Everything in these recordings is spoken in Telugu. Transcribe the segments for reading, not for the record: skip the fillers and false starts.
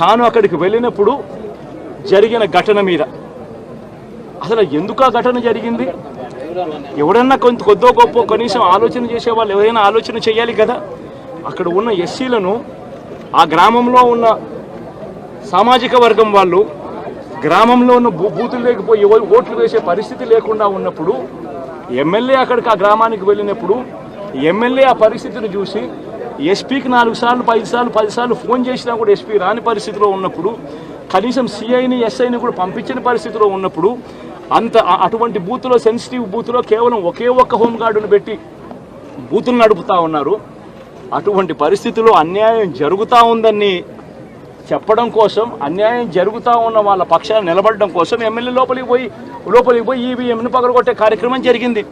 తాను అక్కడికి వెళ్ళినప్పుడు జరిగిన ఘటన మీద అసలు ఎందుకు ఆ ఘటన జరిగింది, ఎవరన్నా కొద్దో గొప్ప కనీసం ఆలోచన చేసేవాళ్ళు ఎవరైనా ఆలోచన చేయాలి కదా. అక్కడ ఉన్న ఎస్సీలను ఆ గ్రామంలో ఉన్న సామాజిక వర్గం వాళ్ళు గ్రామంలో ఉన్న బూతులు లేకపోయి ఓట్లు వేసే పరిస్థితి లేకుండా ఉన్నప్పుడు ఎమ్మెల్యే అక్కడికి ఆ గ్రామానికి వెళ్ళినప్పుడు ఎమ్మెల్యే ఆ పరిస్థితిని చూసి ఎస్పీకి 4 సార్లు 5 సార్లు 10 సార్లు ఫోన్ చేసినా కూడా ఎస్పీ రాని పరిస్థితిలో ఉన్నప్పుడు, కనీసం సిఐని ఎస్ఐని కూడా పంపించిన పరిస్థితిలో ఉన్నప్పుడు, అటువంటి బూత్లో సెన్సిటివ్ బూత్లో కేవలం ఒకే ఒక్క హోంగార్డును పెట్టి బూతులు నడుపుతూ ఉన్నారు. అటువంటి పరిస్థితిలో అన్యాయం జరుగుతూ ఉందని చెప్పడం కోసం, అన్యాయం జరుగుతూ ఉన్న వాళ్ళ పక్షాన్ని నిలబడడం కోసం ఎమ్మెల్యే లోపలికి పోయి ఈవీఎంను పగలగొట్టే కార్యక్రమం జరిగింది.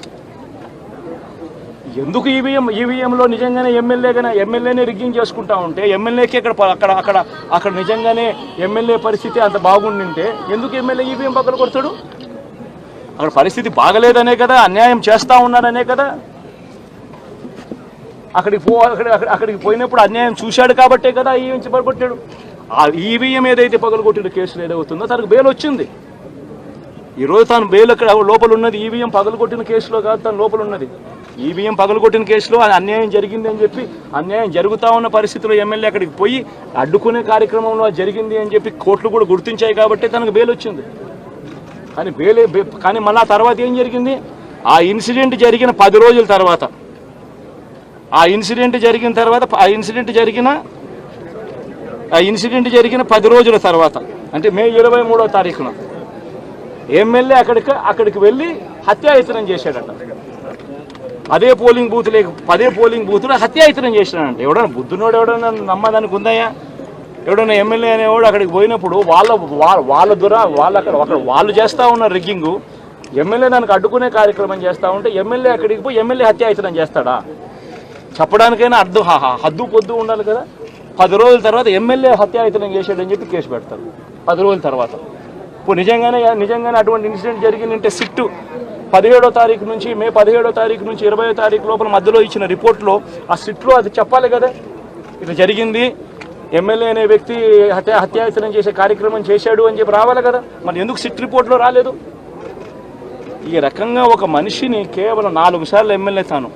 ఎందుకు ఈవీఎంలో నిజంగానే ఎమ్మెల్యేనే రిగ్గింగ్ చేసుకుంటా ఉంటే ఎమ్మెల్యేకి అక్కడ నిజంగానే ఎమ్మెల్యే పరిస్థితి అంత బాగుండింటే ఎందుకు ఎమ్మెల్యే ఈవీఎం పక్కన కొడతాడు? అక్కడ పరిస్థితి బాగలేదనే కదా, అన్యాయం చేస్తూ ఉన్నారనే కదా. అక్కడికి పోయినప్పుడు అన్యాయం చూశాడు కాబట్టే కదా ఈవీఎం పగలగొట్టాడు. ఆ ఈవీఎం ఏదైతే పగలగొట్టిన కేసులు ఏదవుతుందో తనకు బెయిల్ వచ్చింది. ఈరోజు తాను బెయిల్ అక్కడ లోపల ఉన్నది ఈవీఎం పగలగొట్టిన కేసులో కాదు, తను లోపల ఉన్నది ఈవీఎం పగలగొట్టిన కేసులో. అన్యాయం జరిగింది అని చెప్పి, అన్యాయం జరుగుతూ ఉన్న పరిస్థితిలో ఎమ్మెల్యే అక్కడికి పోయి అడ్డుకునే కార్యక్రమంలో జరిగింది అని చెప్పి కోర్టులు కూడా గుర్తించాయి కాబట్టి తనకు బెయిల్ వచ్చింది. కానీ మళ్ళీ ఆ తర్వాత ఏం జరిగింది? ఆ ఇన్సిడెంట్ జరిగిన 10 రోజుల తర్వాత, ఆ ఇన్సిడెంట్ జరిగిన 10 రోజుల తర్వాత అంటే మే 23వ తారీఖున ఎమ్మెల్యే అక్కడికి వెళ్ళి హత్యాయత్నం చేశాడట. అదే పోలింగ్ బూత్లో హత్యాయత్నం చేసినాడంట. ఎవడన్నా బుద్ధునోడు ఎవడన్నా నమ్మదానికి ఉందయ్యా? ఎవడన్నా ఎమ్మెల్యే అనేవాడు అక్కడికి పోయినప్పుడు వాళ్ళు చేస్తూ ఉన్న రిగ్గింగు, ఎమ్మెల్యే దానికి అడ్డుకునే కార్యక్రమం చేస్తూ ఉంటే ఎమ్మెల్యే అక్కడికి పోయి ఎమ్మెల్యే హత్యాయత్నం చేస్తాడా? చెప్పడానికైనా హద్దు పొద్దు ఉండాలి కదా. 10 రోజుల తర్వాత ఎమ్మెల్యే హత్యాయత్నం చేశాడని చెప్పి కేసు పెడతారు 10 రోజుల తర్వాత. ఇప్పుడు నిజంగానే అటువంటి ఇన్సిడెంట్ జరిగిందంటే సిట్టు 17వ తారీఖు నుంచి మే 17వ తారీఖు నుంచి 20వ తారీఖు లోపల మధ్యలో ఇచ్చిన రిపోర్ట్లో ఆ సిట్లో అది చెప్పాలి కదా, ఇట్లా జరిగింది, ఎమ్మెల్యే అనే వ్యక్తి హత్యాయత్నం చేసే కార్యక్రమం చేశాడు అని చెప్పి రావాలి కదా. మరి ఎందుకు సిట్ రిపోర్ట్లో రాలేదు? ఈ రకంగా ఒక మనిషిని కేవలం 4 సార్లు ఎమ్మెల్యే తాను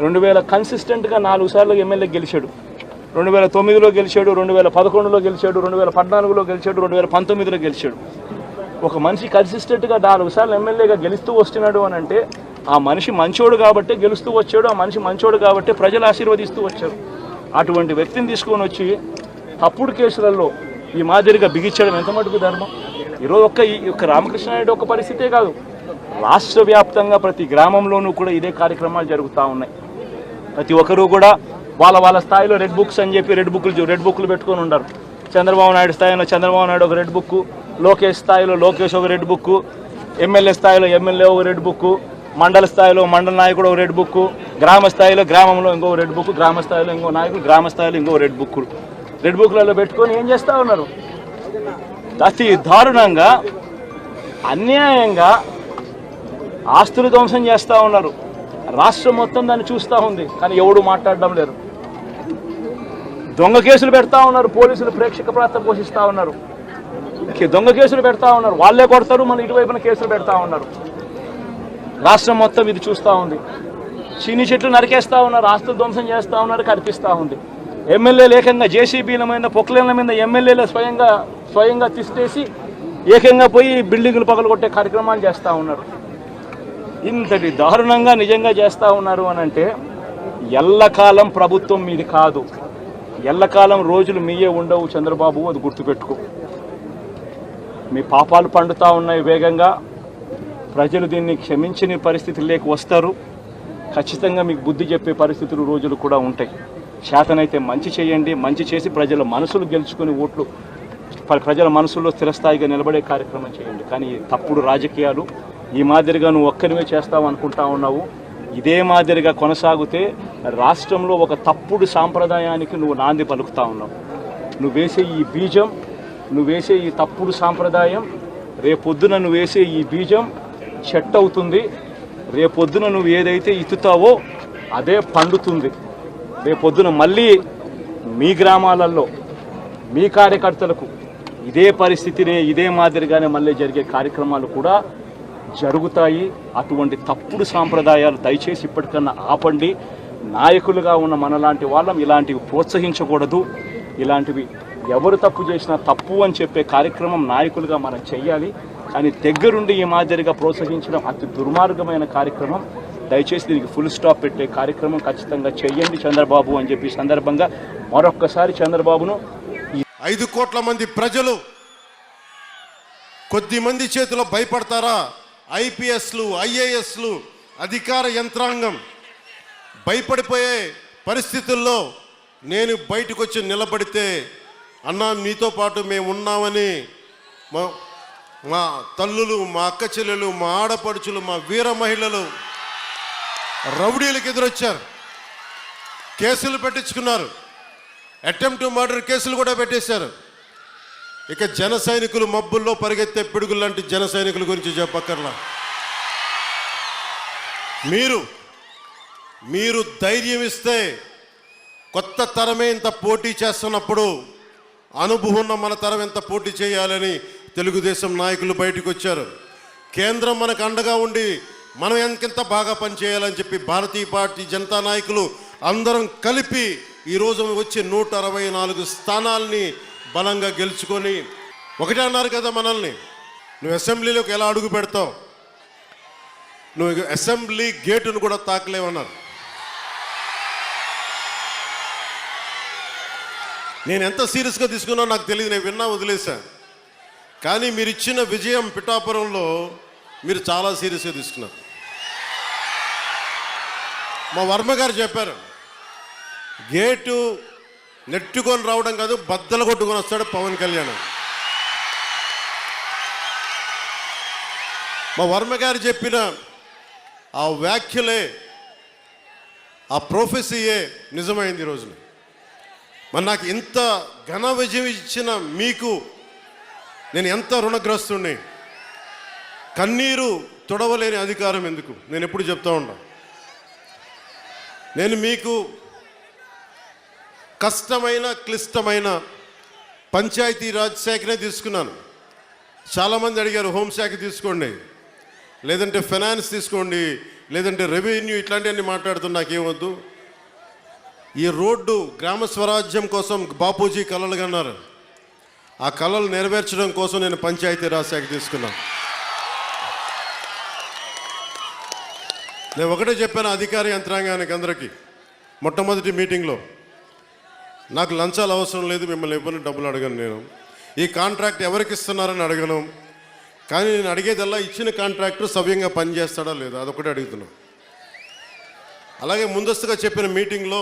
2000 కన్సిస్టెంట్గా 4 సార్లు ఎమ్మెల్యే గెలిచాడు. 2009లో గెలిచాడు, 2011లో గెలిచాడు, 2014లో గెలిచాడు, 2019లో గెలిచాడు. ఒక మనిషి కన్సిస్టెంట్గా 4 సార్లు ఎమ్మెల్యేగా గెలుస్తూ వస్తున్నాడు అని అంటే ఆ మనిషి మంచోడు కాబట్టి గెలుస్తూ వచ్చాడు, ఆ మనిషి మంచోడు కాబట్టి ప్రజలు ఆశీర్వదిస్తూ వచ్చారు. అటువంటి వ్యక్తిని తీసుకొని వచ్చి తప్పుడు కేసులలో ఈ మాదిరిగా బిగించడం ఎంత మటుకు ధర్మం? ఈరోజు ఒక్క రామకృష్ణారెడ్డి ఒక్క పరిస్థితే కాదు, రాష్ట్ర వ్యాప్తంగా ప్రతి గ్రామంలోనూ కూడా ఇదే కార్యక్రమాలు జరుగుతూ ఉన్నాయి. ప్రతి ఒక్కరూ కూడా వాళ్ళ స్థాయిలో రెడ్ బుక్స్ అని చెప్పి రెడ్ బుక్లు పెట్టుకొని ఉన్నారు. చంద్రబాబు నాయుడు స్థాయిలో చంద్రబాబు నాయుడు ఒక రెడ్ బుక్, లోకేష్ స్థాయిలో లోకేష్ ఒక రెడ్ బుక్, ఎమ్మెల్యే స్థాయిలో ఎమ్మెల్యే ఒక రెడ్ బుక్, మండల స్థాయిలో మండల నాయకుడు ఒక రెడ్ బుక్, గ్రామ స్థాయిలో గ్రామంలో ఇంకో రెడ్ బుక్, గ్రామ స్థాయిలో ఇంకో నాయకుడు, గ్రామ స్థాయిలో ఇంకో రెడ్ బుక్లలో పెట్టుకొని ఏం చేస్తూ ఉన్నారు? అతి దారుణంగా అన్యాయంగా ఆస్తులు ధ్వంసం చేస్తూ ఉన్నారు. రాష్ట్రం మొత్తం దాన్ని చూస్తూ ఉంది, కానీ ఎవడు మాట్లాడడం లేదు. దొంగ కేసులు పెడతా ఉన్నారు, పోలీసులు ప్రేక్షక పాత్ర పోషిస్తూ ఉన్నారు. దొంగ కేసులు పెడతా ఉన్నారు, వాళ్ళే కొడతారు, మన ఇటువైపున కేసులు పెడతా ఉన్నారు. రాష్ట్రం మొత్తం ఇది చూస్తూ ఉంది. చీని చెట్లు నరికేస్తూ ఉన్నారు, ఆస్తులు ధ్వంసం చేస్తూ ఉన్నారు, కనిపిస్తూ ఉంది. ఎమ్మెల్యేలు ఏకంగా జేసీబీల మీద పొక్లేన్ల మీద ఎమ్మెల్యేలు స్వయంగా తిష్టేసి ఏకంగా పోయి బిల్డింగులు పగలగొట్టే కార్యక్రమాలు చేస్తూ ఉన్నారు. ఇంతటి దారుణంగా నిజంగా చేస్తూ ఉన్నారు అని అంటే ఎల్లకాలం ప్రభుత్వం మీది కాదు, ఎల్లకాలం రోజులు మీయే ఉండవు చంద్రబాబు, అది గుర్తుపెట్టుకో. మీ పాపాలు పండుతూ ఉన్నాయి వేగంగా. ప్రజలు దీన్ని క్షమించని పరిస్థితుల్లోకి వస్తారు. ఖచ్చితంగా మీకు బుద్ధి చెప్పే పరిస్థితులు రోజులు కూడా ఉంటాయి. శాతనైతే మంచి చేయండి, మంచి చేసి ప్రజల మనసులు గెలుచుకుని ఓట్లు ప్రజల మనసుల్లో స్థిరస్థాయిగా నిలబడే కార్యక్రమం చేయండి. కానీ తప్పుడు రాజకీయాలు ఈ మాదిరిగా నువ్వు ఒక్కరివే చేస్తావు అనుకుంటా ఉన్నావు. ఇదే మాదిరిగా కొనసాగితే రాష్ట్రంలో ఒక తప్పుడు సాంప్రదాయానికి నువ్వు నాంది పలుకుతా ఉన్నావు. నువ్వు వేసే ఈ బీజం, నువ్వు వేసే ఈ తప్పుడు సాంప్రదాయం, రేపొద్దున నువ్వు వేసే ఈ బీజం చెట్టు అవుతుంది. రేపొద్దున నువ్వు ఏదైతే ఇత్తుతావో అదే పండుతుంది. రేపొద్దున మళ్ళీ మీ గ్రామాలలో మీ కార్యకర్తలకు ఇదే పరిస్థితినే ఇదే మాదిరిగానే మళ్ళీ జరిగే కార్యక్రమాలు కూడా జరుగుతాయి. అటువంటి తప్పుడు సాంప్రదాయాలు దయచేసి ఇప్పటికన్నా ఆపండి. నాయకులుగా ఉన్న మనలాంటి వాళ్ళం ఇలాంటివి ప్రోత్సహించకూడదు. ఇలాంటివి ఎవరు తప్పు చేసినా తప్పు అని చెప్పే కార్యక్రమం నాయకులుగా మనం చెయ్యాలి. కానీ దగ్గరుండి ఈ మాదిరిగా ప్రోత్సహించడం అతి దుర్మార్గమైన కార్యక్రమం. దయచేసి దీనికి ఫుల్ స్టాప్ పెట్టే కార్యక్రమం ఖచ్చితంగా చెయ్యండి చంద్రబాబు అని చెప్పి సందర్భంగా మరొక్కసారి చంద్రబాబును 5 కోట్ల మంది ప్రజలు కొద్ది మంది చేతిలో భయపడతారా? ఐపీఎస్లు, ఐఏఎస్లు, అధికార యంత్రాంగం భయపడిపోయే పరిస్థితుల్లో నేను బయటకు వచ్చి నిలబడితే అన్నా నీతో పాటు మేము ఉన్నామని మా తల్లులు, మా అక్క చెల్లెలు, మా ఆడపడుచులు, మా వీర మహిళలు రౌడీలకు ఎదురొచ్చారు, కేసులు పెట్టించుకున్నారు, అటెంప్ట్ టు మర్డర్ కేసులు కూడా పెట్టేశారు. ఇక జన సైనికులు మబ్బుల్లో పరిగెత్తే పిడుగులు లాంటి జన సైనికుల గురించి చెప్పక్కర్లా. మీరు ధైర్యం ఇస్తే కొత్త తరమే ఇంత పోటీ చేస్తున్నప్పుడు అనుభవం ఉన్న మన తరం ఎంత పోటీ చేయాలని తెలుగుదేశం నాయకులు బయటకు వచ్చారు. కేంద్రం మనకు అండగా ఉండి మనం ఎంతెంత బాగా పనిచేయాలని చెప్పి భారతీయ పార్టీ జనతా నాయకులు అందరం కలిపి ఈరోజు వచ్చి 164 స్థానాల్ని బలంగా గెలుచుకొని ఒకటే అన్నారు కదా మనల్ని, నువ్వు అసెంబ్లీలోకి ఎలా అడుగు పెడతావు, నువ్వు అసెంబ్లీ గేటును కూడా తాకలేవన్నారు. నేను ఎంత సీరియస్గా తీసుకున్నా నాకు తెలియదు, నేను విన్నా వదిలేశాను. కానీ మీరు ఇచ్చిన విజయం పిఠాపురంలో మీరు చాలా సీరియస్గా తీసుకున్నారు. మా వర్మ గారు చెప్పారు, గేటు నెట్టుకొని రావడం కాదు బద్దలు కొట్టుకొని వస్తాడు పవన్ కళ్యాణ్. మా వర్మ గారు చెప్పిన ఆ వ్యాఖ్యలే, ఆ ప్రొఫెసీయే నిజమైంది ఈ రోజున. మరి నాకు ఇంత ఘన విజయం ఇచ్చిన మీకు నేను ఎంత రుణగ్రస్తుని. కన్నీరు తొడవలేని అధికారం ఎందుకు, నేను ఎప్పుడు చెప్తా ఉన్నా. నేను మీకు కష్టమైన క్లిష్టమైన పంచాయతీరాజ్ శాఖనే తీసుకున్నాను. చాలామంది అడిగారు హోంశాఖ తీసుకోండి, లేదంటే ఫైనాన్స్ తీసుకోండి, లేదంటే రెవెన్యూ, ఇట్లాంటివన్నీ మాట్లాడుతున్నా నాకేమొద్దు. ఈ రోడ్డు గ్రామ స్వరాజ్యం కోసం బాపూజీ కలలు కన్నారు. ఆ కళలు నెరవేర్చడం కోసం నేను పంచాయతీరాజ్ శాఖ తీసుకున్నాను. నేను ఒకటే చెప్పాను అధికార యంత్రాంగానికి అందరికీ మొట్టమొదటి మీటింగ్లో, నాకు లంచాలు అవసరం లేదు, మిమ్మల్ని ఎవరిని డబ్బులు అడగను, నేను ఈ కాంట్రాక్ట్ ఎవరికి ఇస్తున్నారని అడగను. కానీ నేను అడిగేదల్లా ఇచ్చిన కాంట్రాక్టర్ సవ్యంగా పనిచేస్తాడా లేదా అదొకటే అడుగుతున్నాను. అలాగే ముందస్తుగా చెప్పిన మీటింగ్లో,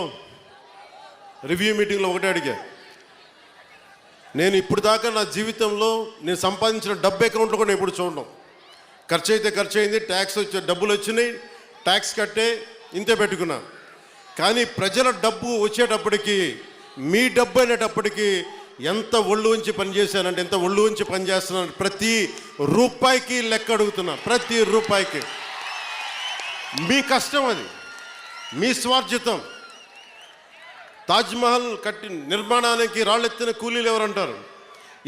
రివ్యూ మీటింగ్లో ఒకటే అడిగా, నేను ఇప్పుడు దాకా నా జీవితంలో నేను సంపాదించిన డబ్బు అకౌంట్లో కూడా ఎప్పుడు చూడడం. ఖర్చు అయితే ఖర్చు అయింది, ట్యాక్స్ వచ్చే డబ్బులు వచ్చినాయి, ట్యాక్స్ కట్టే ఇంతే పెట్టుకున్నా. కానీ ప్రజల డబ్బు వచ్చేటప్పటికి, మీ డబ్బు అనేటప్పటికీ ఎంత ఒళ్ళు ఉంచి పనిచేశానంటే, ఎంత ఒళ్ళు ఉంచి పనిచేస్తున్నాను, ప్రతి రూపాయికి లెక్క అడుగుతున్నా, ప్రతి రూపాయికి. మీ కష్టం అది, మీ స్వార్జితం. తాజ్మహల్ కట్టి నిర్మాణానికి రాళ్ళెత్తిన కూలీలు ఎవరంటారు?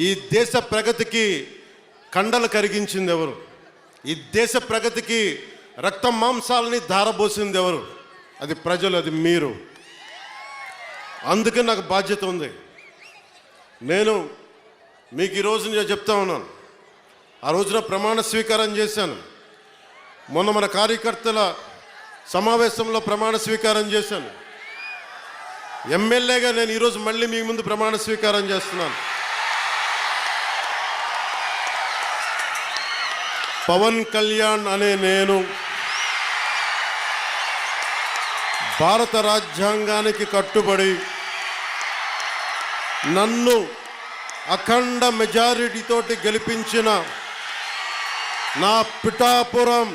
ఈ దేశ ప్రగతికి కండలు కరిగించింది ఎవరు? ఈ దేశ ప్రగతికి రక్త మాంసాలని ధారపోసింది ఎవరు? అది ప్రజలు, అది మీరు. అందుకే నాకు బాధ్యత ఉంది. నేను మీకు ఈరోజు నేను చెప్తా ఉన్నాను, ఆ రోజున ప్రమాణ స్వీకారం చేశాను. మొన్న మన కార్యకర్తల సమావేశంలో ప్రమాణ స్వీకారం చేశాను. ఎమ్మెల్యేగా నేను ఈరోజు మళ్ళీ మీ ముందు ప్రమాణ స్వీకారం చేస్తున్నాను. పవన్ కళ్యాణ్ అనే నేను భారత రాజ్యాంగానికి కట్టుబడి నన్ను అఖండ మెజారిటీతోటి గెలిపించిన నా పిఠాపురం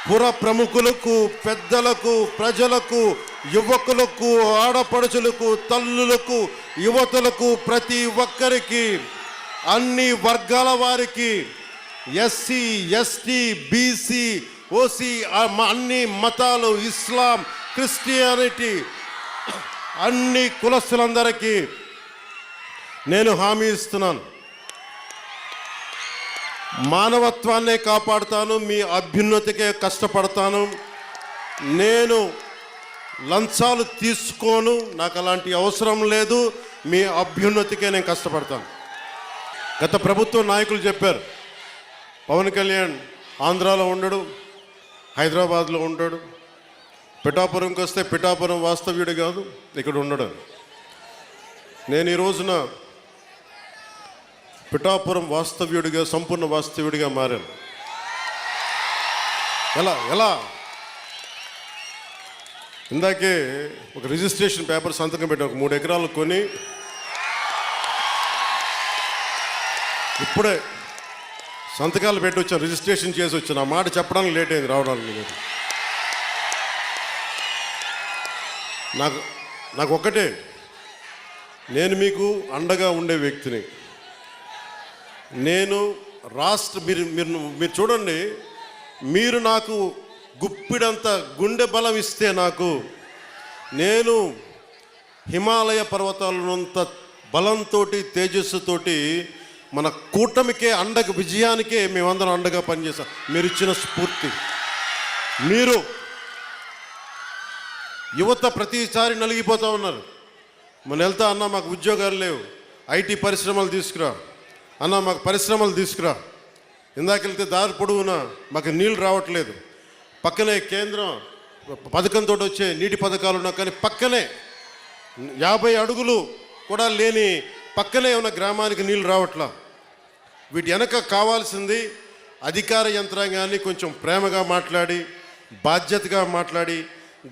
పుర ప్రముఖులకు, పెద్దలకు, ప్రజలకు, యువకులకు, ఆడపడుచులకు, తల్లులకు, యువతులకు, ప్రతి ఒక్కరికి, అన్ని వర్గాల వారికి, ఎస్సీ, ఎస్టీ, బీసీ, ఓసీ, అన్ని మతాలు, ఇస్లాం, క్రిస్టియానిటీ, అన్ని కులస్తులందరికీ నేను హామీ ఇస్తున్నాను, మానవత్వాన్నే కాపాడుతాను, మీ అభ్యున్నతికే కష్టపడతాను. నేను లంచాలు తీసుకోను, నాకు అలాంటి అవసరం లేదు, మీ అభ్యున్నతికే నేను కష్టపడతాను. గత ప్రభుత్వ నాయకులు చెప్పారు, పవన్ కళ్యాణ్ ఆంధ్రాలో ఉండడు, హైదరాబాద్లో ఉంటాడు, పిఠాపురంకి వస్తే పిఠాపురం వాస్తవ్యుడు కాదు, ఇక్కడ ఉండడు. నేను ఈ రోజున పిఠాపురం వాస్తవ్యుడిగా, సంపూర్ణ వాస్తవ్యుడిగా మారాను. ఎలా ఇందాకే ఒక రిజిస్ట్రేషన్ పేపర్ సంతకం పెట్టి ఒక 3 ఎకరాలు కొని ఇప్పుడే సంతకాలు పెట్టి వచ్చాను, రిజిస్ట్రేషన్ చేసి వచ్చాను. ఆ మాట చెప్పడానికి లేట్ అయింది రావడానికి. నాకు ఒక్కటే, నేను మీకు అండగా ఉండే వ్యక్తిని. నేను మీరు చూడండి, మీరు నాకు గుప్పిడంత గుండె బలం ఇస్తే నేను హిమాలయ పర్వతాలనంత బలంతో, తేజస్సుతోటి మన కూటమికే విజయానికే మేమందరం అండగా పనిచేస్తాం. మీరు ఇచ్చిన స్ఫూర్తి. మీరు యువత ప్రతిసారి నలిగిపోతూ ఉన్నారు. మన వెళ్తా అన్న మాకు ఉద్యోగాలు లేవు, ఐటీ పరిశ్రమలు తీసుకురా అన్న, మాకు పరిశ్రమలు తీసుకురా. ఇందాక వెళ్తే దారి పొడవునా మాకు నీళ్ళు రావట్లేదు, పక్కనే కేంద్రం పథకంతో వచ్చే నీటి పథకాలు ఉన్నా కానీ పక్కనే 50 అడుగులు కూడా లేని పక్కనే ఉన్న గ్రామానికి నీళ్ళు రావట్లా. వీటి వెనక కావాల్సింది అధికార యంత్రాంగాన్ని కొంచెం ప్రేమగా మాట్లాడి, బాధ్యతగా మాట్లాడి,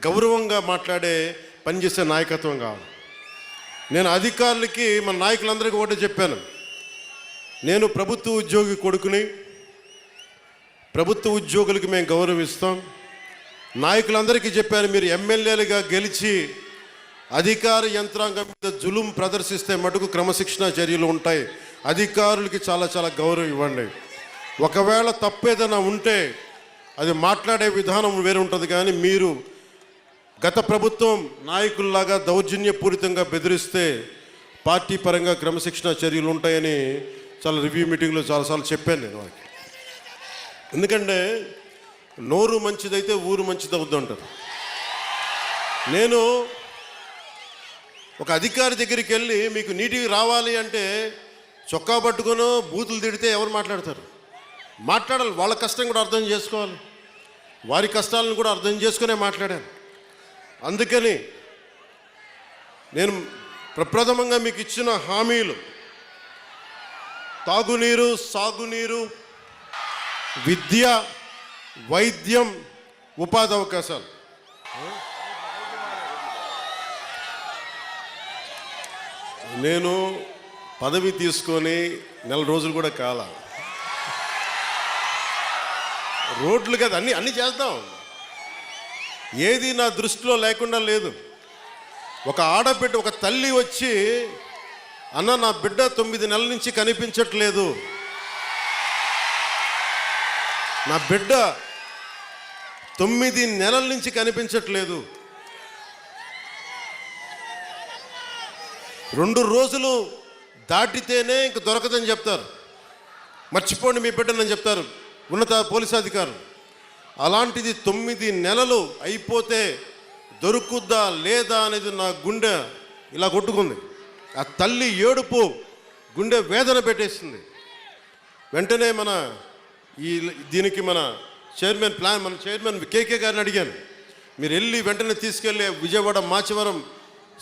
గౌరవంగా మాట్లాడే పనిచేసే నాయకత్వం కావాలి. నేను అధికారులకి, మన నాయకులందరికీ ఒకటే చెప్పాను, నేను ప్రభుత్వ ఉద్యోగి కొడుకుని, ప్రభుత్వ ఉద్యోగులకి మేము గౌరవిస్తాం. నాయకులందరికీ చెప్పాను, మీరు ఎమ్మెల్యేలుగా గెలిచి అధికార యంత్రాంగం మీద జులుం ప్రదర్శిస్తే మటుకు క్రమశిక్షణ చర్యలు ఉంటాయి. అధికారులకి చాలా చాలా గౌరవం ఇవ్వండి. ఒకవేళ తప్పేదైనా ఉంటే అది మాట్లాడే విధానం వేరే ఉంటుంది, కానీ మీరు గత ప్రభుత్వం నాయకుల్లాగా దౌర్జన్యపూరితంగా బెదిరిస్తే పార్టీ పరంగా క్రమశిక్షణ చర్యలు ఉంటాయని చాలా రివ్యూ మీటింగ్లో చాలాసార్లు చెప్పాను నేను వారికి. ఎందుకంటే నోరు మంచిదైతే ఊరు మంచిది అవుద్ది అంటారు. నేను ఒక అధికారి దగ్గరికి వెళ్ళి మీకు నీటికి రావాలి అంటే చొక్కా పట్టుకునో బూతులు తిడితే ఎవరు మాట్లాడతారు? మాట్లాడాలి, వాళ్ళ కష్టం కూడా అర్థం చేసుకోవాలి, వారి కష్టాలను కూడా అర్థం చేసుకునే మాట్లాడాను. అందుకని నేను ప్రప్రథమంగా మీకు ఇచ్చిన హామీలు తాగునీరు, సాగునీరు, విద్య, వైద్యం, ఉపాధి అవకాశాలు. నేను పదవి తీసుకొని 4 రోజులు కూడా కాల, రోడ్లు కదా అన్నీ చేద్దాం, ఏది నా దృష్టిలో లేకుండా లేదు. ఒక ఆడబిడ్డ, ఒక తల్లి వచ్చి అన్న నా బిడ్డ 9 నెలల నుంచి కనిపించట్లేదు, నా బిడ్డ 9 నెలల నుంచి కనిపించట్లేదు, 2 రోజులు దాటితేనే ఇంక దొరకదని చెప్తారు, మర్చిపోండి మీ బిడ్డనని చెప్తారు ఉన్నత పోలీసు అధికారులు. అలాంటిది 9 నెలలు అయిపోతే దొరుకుద్దా లేదా అనేది నా గుండె ఇలా కొట్టుకుంది. ఆ తల్లి ఏడుపు గుండె వేదన పెట్టేసింది. వెంటనే దీనికి మన చైర్మన్ కేకే గారిని అడిగాను, మీరు వెళ్ళి వెంటనే తీసుకెళ్ళి విజయవాడ మాచవరం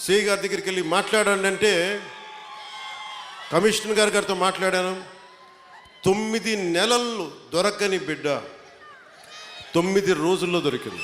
సిఐ గారి దగ్గరికి వెళ్ళి మాట్లాడండి అంటే కమిషనర్ గారితో మాట్లాడాను. 9 నెలలు దొరకని బిడ్డ 9 రోజుల్లో దొరికింది.